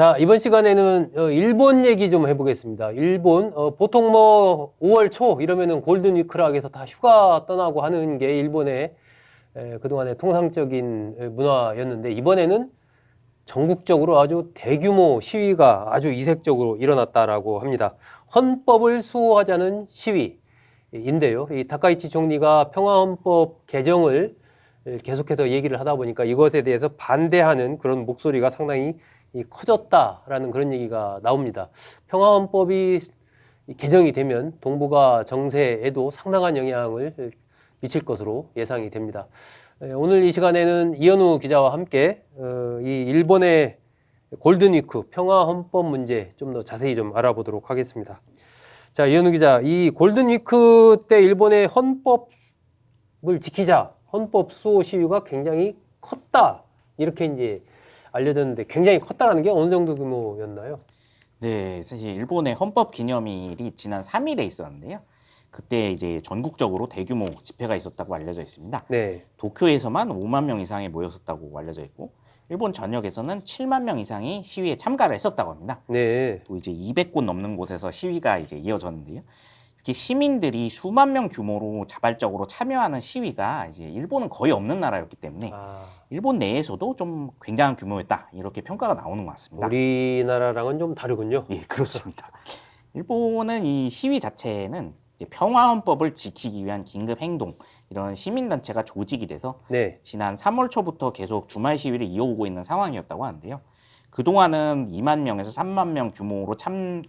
자, 이번 시간에는 일본 얘기 좀 해보겠습니다. 일본, 보통 뭐 5월 초 이러면은 골든위크라 해서 다 휴가 떠나고 하는 게 일본의 그동안의 통상적인 문화였는데, 이번에는 전국적으로 아주 대규모 시위가 아주 이색적으로 일어났다라고 합니다. 헌법을 수호하자는 시위인데요. 이 다카이치 총리가 평화헌법 개정을 계속해서 얘기를 하다 보니까 이것에 대해서 반대하는 그런 목소리가 상당히 커졌다라는 그런 얘기가 나옵니다. 평화헌법이 개정이 되면 동북아 정세에도 상당한 영향을 미칠 것으로 예상이 됩니다. 오늘 이 시간에는 이현우 기자와 함께 이 일본의 골든위크 평화헌법 문제 좀 더 자세히 좀 알아보도록 하겠습니다. 자, 이현우 기자, 이 골든위크 때 일본의 헌법을 지키자, 헌법 수호 시위가 굉장히 컸다, 이렇게 이제 알려졌는데, 굉장히 컸다라는 게 어느 정도 규모였나요? 네, 사실 일본의 헌법 기념일이 지난 3일에 있었는데요. 그때 이제 전국적으로 대규모 집회가 있었다고 알려져 있습니다. 네. 도쿄에서만 5만 명 이상이 모였었다고 알려져 있고, 일본 전역에서는 7만 명 이상이 시위에 참가를 했었다고 합니다. 네. 또 이제 200곳 넘는 곳에서 시위가 이제 이어졌는데요. 이렇게 시민들이 수만 명 규모로 자발적으로 참여하는 시위가 이제 일본은 거의 없는 나라였기 때문에 일본 내에서도 좀 굉장한 규모였다, 이렇게 평가가 나오는 것 같습니다. 우리나라랑은 좀 다르군요. 예, 그렇습니다. 일본은 이 시위 자체는 이제 평화헌법을 지키기 위한 긴급 행동, 이런 시민단체가 조직이 돼서 네. 지난 3월 초부터 계속 주말 시위를 이어오고 있는 상황이었다고 하는데요. 그동안은 2만 명에서 3만 명 규모로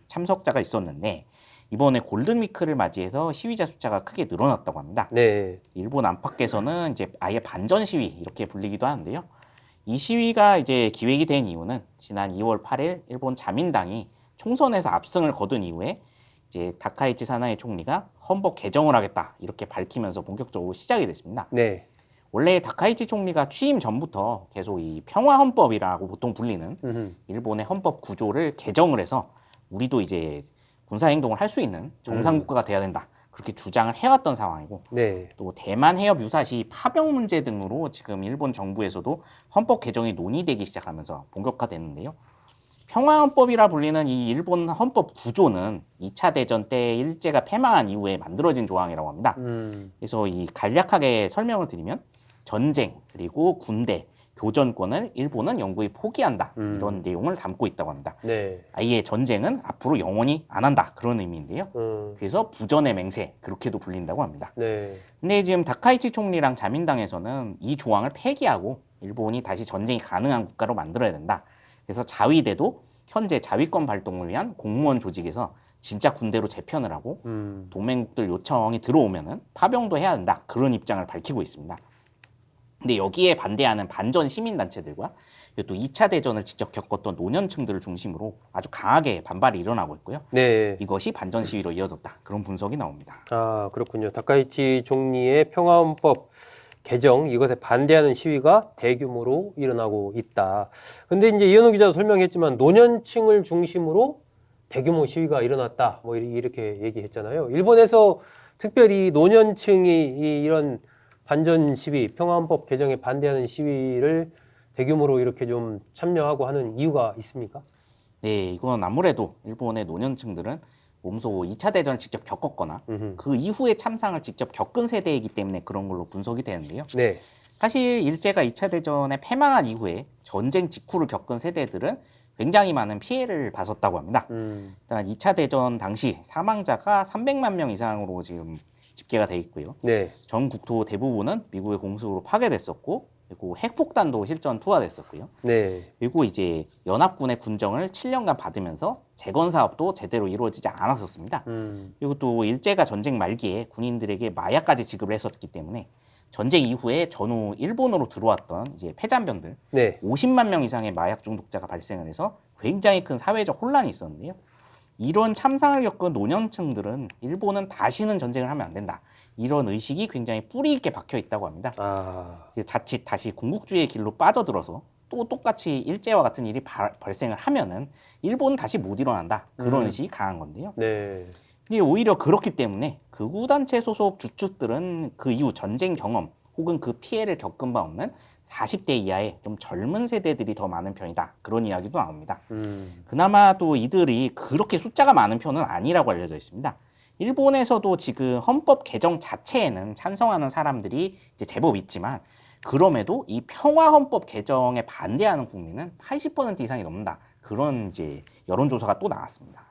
참석자가 있었는데, 이번에 골든위크를 맞이해서 시위자 숫자가 크게 늘어났다고 합니다. 네. 일본 안팎에서는 이제 아예 반전 시위 이렇게 불리기도 하는데요. 이 시위가 이제 기획이 된 이유는 지난 2월 8일 일본 자민당이 총선에서 압승을 거둔 이후에 이제 다카이치 사나이 총리가 헌법 개정을 하겠다, 이렇게 밝히면서 본격적으로 시작이 됐습니다. 네. 원래 다카이치 총리가 취임 전부터 계속 이 평화헌법이라고 보통 불리는 일본의 헌법 구조를 개정을 해서 우리도 이제 군사행동을 할 수 있는 정상국가가 돼야 된다, 그렇게 주장을 해왔던 상황이고, 네. 또 대만 해협 유사시 파병 문제 등으로 지금 일본 정부에서도 헌법 개정이 논의되기 시작하면서 본격화됐는데요. 평화헌법이라 불리는 이 일본 헌법 구조는 2차 대전 때 일제가 패망한 이후에 만들어진 조항이라고 합니다. 그래서 이 간략하게 설명을 드리면, 전쟁 그리고 군대, 교전권을 일본은 영구히 포기한다, 이런 내용을 담고 있다고 합니다. 네. 아예 전쟁은 앞으로 영원히 안 한다, 그런 의미인데요. 그래서 부전의 맹세, 그렇게도 불린다고 합니다. 네. 근데 지금 다카이치 총리랑 자민당에서는 이 조항을 폐기하고 일본이 다시 전쟁이 가능한 국가로 만들어야 된다, 그래서 자위대도 현재 자위권 발동을 위한 공무원 조직에서 진짜 군대로 재편을 하고, 동맹국들 요청이 들어오면은 파병도 해야 한다, 그런 입장을 밝히고 있습니다. 근데 여기에 반대하는 반전 시민단체들과 또 2차 대전을 직접 겪었던 노년층들을 중심으로 아주 강하게 반발이 일어나고 있고요. 네. 이것이 반전 시위로 이어졌다, 그런 분석이 나옵니다. 아, 그렇군요. 다카이치 총리의 평화헌법 개정, 이것에 반대하는 시위가 대규모로 일어나고 있다. 근데 이제 이현우 기자도 설명했지만 노년층을 중심으로 대규모 시위가 일어났다, 뭐 이렇게 얘기했잖아요. 일본에서 특별히 노년층이 이런 반전 시위, 평화헌법 개정에 반대하는 시위를 대규모로 이렇게 좀 참여하고 하는 이유가 있습니까? 네, 이건 아무래도 일본의 노년층들은 몸소 2차 대전을 직접 겪었거나 그 이후에 참상을 직접 겪은 세대이기 때문에 그런 걸로 분석이 되는데요. 네. 사실 일제가 2차 대전에 패망한 이후에 전쟁 직후를 겪은 세대들은 굉장히 많은 피해를 봤었다고 합니다. 일단 2차 대전 당시 사망자가 300만 명 이상으로 지금 집계가 돼 있고요. 네. 전 국토 대부분은 미국의 공습으로 파괴됐었고, 그리고 핵폭탄도 실전 투하됐었고요. 네. 그리고 이제 연합군의 군정을 7년간 받으면서 재건 사업도 제대로 이루어지지 않았었습니다. 그리고 또 일제가 전쟁 말기에 군인들에게 마약까지 지급을 했었기 때문에 전쟁 이후에 전후 일본으로 들어왔던 이제 폐잔병들, 네. 50만 명 이상의 마약 중독자가 발생을 해서 굉장히 큰 사회적 혼란이 있었는데요. 이런 참상을 겪은 노년층들은 일본은 다시는 전쟁을 하면 안 된다, 이런 의식이 굉장히 뿌리 있게 박혀 있다고 합니다. 자칫 다시 군국주의의 길로 빠져들어서 또 똑같이 일제와 같은 일이 발생을 하면은 일본은 다시 못 일어난다, 그런 의식이 강한 건데요. 네. 근데 오히려 그렇기 때문에 극우단체 소속 주축들은 그 이후 전쟁 경험 혹은 그 피해를 겪은 바 없는 40대 이하의 좀 젊은 세대들이 더 많은 편이다. 그런 이야기도 나옵니다. 그나마 또 이들이 그렇게 숫자가 많은 편은 아니라고 알려져 있습니다. 일본에서도 지금 헌법 개정 자체에는 찬성하는 사람들이 이제 제법 있지만 그럼에도 이 평화 헌법 개정에 반대하는 국민은 80% 이상이 넘는다. 그런 이제 여론조사가 또 나왔습니다.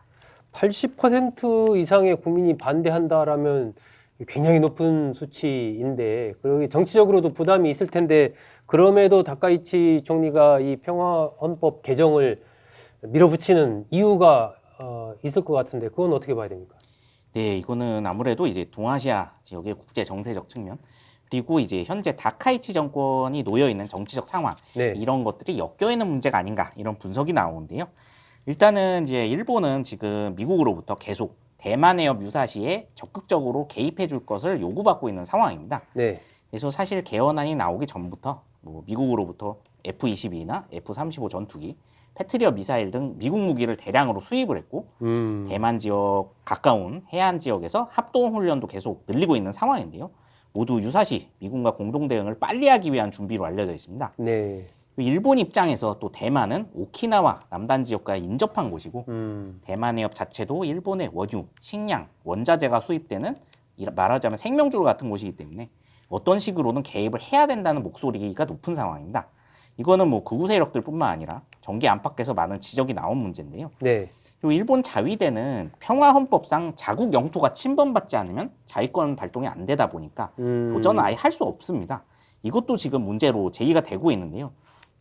80% 이상의 국민이 반대한다라면 굉장히 높은 수치인데, 그리고 정치적으로도 부담이 있을 텐데, 그럼에도 다카이치 총리가 이 평화헌법 개정을 밀어붙이는 이유가 있을 것 같은데, 그건 어떻게 봐야 됩니까? 네, 이거는 아무래도 이제 동아시아 지역의 국제 정세적 측면, 그리고 이제 현재 다카이치 정권이 놓여 있는 정치적 상황, 네. 이런 것들이 엮여 있는 문제가 아닌가 이런 분석이 나오는데요. 일단은 이제 일본은 지금 미국으로부터 계속 대만 해협 유사시에 적극적으로 개입해 줄 것을 요구받고 있는 상황입니다. 네. 그래서 사실 개헌안이 나오기 전부터 뭐 미국으로부터 F-22나 F-35 전투기, 패트리어 미사일 등 미국 무기를 대량으로 수입을 했고 대만 지역 가까운 해안 지역에서 합동 훈련도 계속 늘리고 있는 상황인데요. 모두 유사시 미군과 공동 대응을 빨리 하기 위한 준비로 알려져 있습니다. 네. 일본 입장에서 또 대만은 오키나와 남단 지역과 인접한 곳이고 대만 해협 자체도 일본의 원유, 식량, 원자재가 수입되는 말하자면 생명줄 같은 곳이기 때문에 어떤 식으로는 개입을 해야 된다는 목소리가 높은 상황입니다. 이거는 뭐 극우 세력들뿐만 아니라 정계 안팎에서 많은 지적이 나온 문제인데요. 네. 일본 자위대는 평화헌법상 자국 영토가 침범받지 않으면 자위권 발동이 안 되다 보니까 교전을 아예 할 수 없습니다. 이것도 지금 문제로 제기가 되고 있는데요.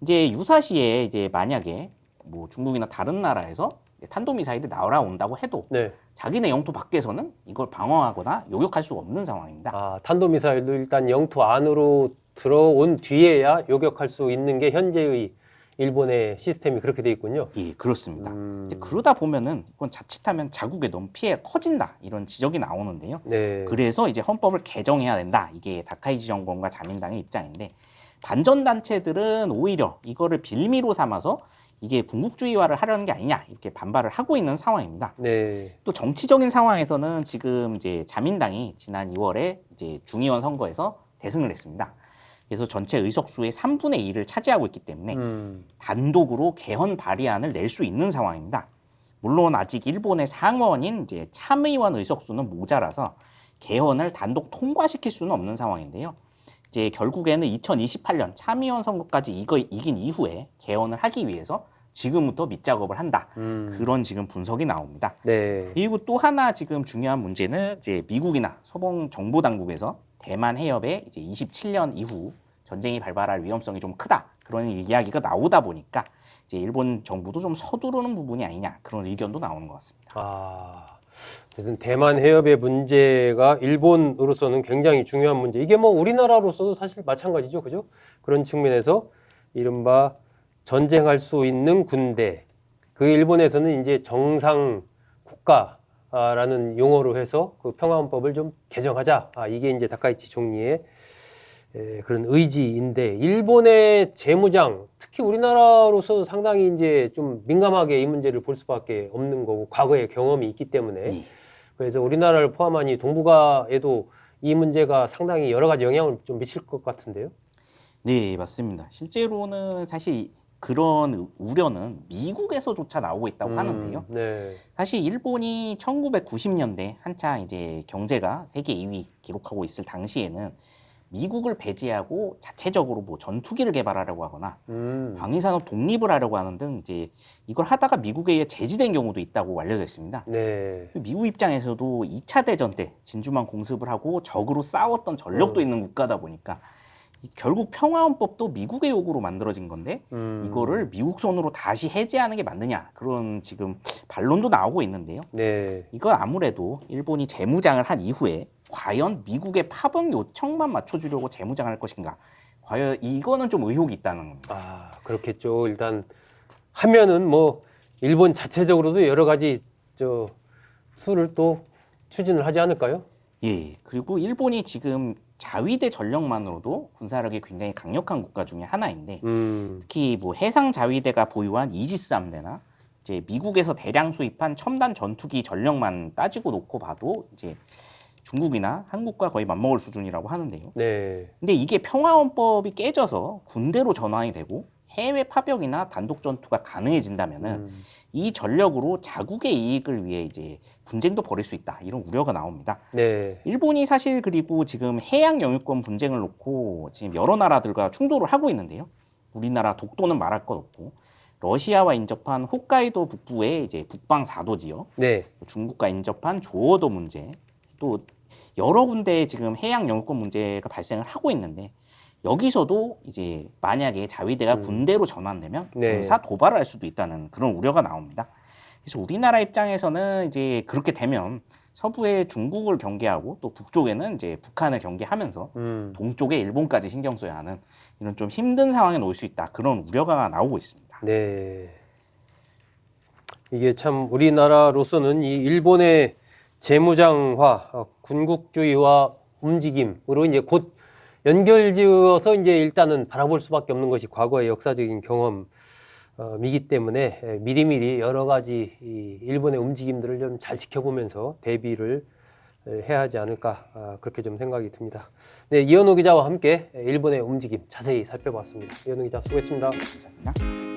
이제 유사시에 이제 만약에 뭐 중국이나 다른 나라에서 탄도미사일이 날아온다고 해도 네. 자기네 영토 밖에서는 이걸 방어하거나 요격할 수가 없는 상황입니다. 아, 탄도미사일도 일단 영토 안으로 들어온 뒤에야 요격할 수 있는 게 현재의 일본의 시스템이 그렇게 돼 있군요. 예, 그렇습니다. 이제 그러다 보면은 이건 자칫하면 자국에 너무 피해가 커진다 이런 지적이 나오는데요. 네. 그래서 이제 헌법을 개정해야 된다. 이게 다카이치 정권과 자민당의 입장인데 반전 단체들은 오히려 이거를 빌미로 삼아서 이게 군국주의화를 하려는 게 아니냐 이렇게 반발을 하고 있는 상황입니다. 네. 또 정치적인 상황에서는 지금 이제 자민당이 지난 2월에 이제 중의원 선거에서 대승을 했습니다. 그래서 전체 의석수의 3분의 1을 차지하고 있기 때문에 단독으로 개헌 발의안을 낼 수 있는 상황입니다. 물론 아직 일본의 상원인 이제 참의원 의석수는 모자라서 개헌을 단독 통과시킬 수는 없는 상황인데요. 이제 결국에는 2028년 참의원 선거까지 이긴 이후에 개헌을 하기 위해서 지금부터 밑작업을 한다. 그런 지금 분석이 나옵니다. 네. 그리고 또 하나 지금 중요한 문제는 이제 미국이나 서방 정보 당국에서 대만 해협에 이제 27년 이후 전쟁이 발발할 위험성이 좀 크다. 그런 이야기가 나오다 보니까 이제 일본 정부도 좀 서두르는 부분이 아니냐. 그런 의견도 나오는 것 같습니다. 아, 어쨌든 대만 해협의 문제가 일본으로서는 굉장히 중요한 문제. 이게 뭐 우리나라로서도 사실 마찬가지죠, 그죠? 그런 측면에서 이른바 전쟁할 수 있는 군대. 그 일본에서는 이제 정상 국가라는 용어로 해서 그 평화헌법을 좀 개정하자. 아, 이게 이제 다카이치 총리의 그런 의지인데, 일본의 재무장, 특히 우리나라로서 상당히 이제 좀 민감하게 이 문제를 볼 수밖에 없는 거고, 과거의 경험이 있기 때문에. 그래서 우리나라를 포함한 이 동북아에도 이 문제가 상당히 여러 가지 영향을 좀 미칠 것 같은데요. 네, 맞습니다. 실제로는 사실 그런 우려는 미국에서조차 나오고 있다고 하는데요. 네. 사실 일본이 1990년대 한창 이제 경제가 세계 2위 기록하고 있을 당시에는 미국을 배제하고 자체적으로 뭐 전투기를 개발하려고 하거나 방위산업 독립을 하려고 하는 등 이제 이걸 하다가 미국에 의해 제지된 경우도 있다고 알려져 있습니다. 네. 미국 입장에서도 2차 대전 때 진주만 공습을 하고 적으로 싸웠던 전력도 있는 국가다 보니까 결국 평화헌법도 미국의 요구로 만들어진 건데 이거를 미국 손으로 다시 해제하는 게 맞느냐 그런 지금 반론도 나오고 있는데요. 네. 이건 아무래도 일본이 재무장을 한 이후에 과연 미국의 파병 요청만 맞춰주려고 재무장을 할 것인가? 과연 이거는 좀 의혹이 있다는 겁니다. 아, 그렇겠죠. 일단 하면은 뭐 일본 자체적으로도 여러 가지 수를 또 추진을 하지 않을까요? 예, 그리고 일본이 지금 자위대 전력만으로도 군사력이 굉장히 강력한 국가 중에 하나인데 특히 뭐 해상 자위대가 보유한 이지스 함대나 이제 미국에서 대량 수입한 첨단 전투기 전력만 따지고 놓고 봐도 이제 중국이나 한국과 거의 맞먹을 수준이라고 하는데요. 네. 근데 이게 평화헌법이 깨져서 군대로 전환이 되고 해외 파병이나 단독 전투가 가능해진다면은 이 전력으로 자국의 이익을 위해 이제 분쟁도 벌일 수 있다. 이런 우려가 나옵니다. 네. 일본이 사실 그리고 지금 해양 영유권 분쟁을 놓고 지금 여러 나라들과 충돌을 하고 있는데요. 우리나라 독도는 말할 것 없고 러시아와 인접한 홋카이도 북부의 이제 북방 4도 지역, 네. 중국과 인접한 조어도 문제, 또 여러 군데 지금 해양 영유권 문제가 발생을 하고 있는데 여기서도 이제 만약에 자위대가 군대로 전환되면 네. 군사 도발을 할 수도 있다는 그런 우려가 나옵니다. 그래서 우리나라 입장에서는 이제 그렇게 되면 서부에 중국을 경계하고 또 북쪽에는 이제 북한을 경계하면서 동쪽에 일본까지 신경 써야 하는 이런 좀 힘든 상황에 놓일 수 있다. 그런 우려가 나오고 있습니다. 네. 이게 참 우리나라로서는 이 일본의 재무장화, 군국주의화 움직임으로 이제 곧 연결지어서 이제 일단은 바라볼 수밖에 없는 것이 과거의 역사적인 경험이기 때문에 미리미리 여러 가지 이 일본의 움직임들을 좀 잘 지켜보면서 대비를 해야 하지 않을까 그렇게 좀 생각이 듭니다. 네, 이현우 기자와 함께 일본의 움직임 자세히 살펴봤습니다. 이현우 기자 수고했습니다. 감사합니다.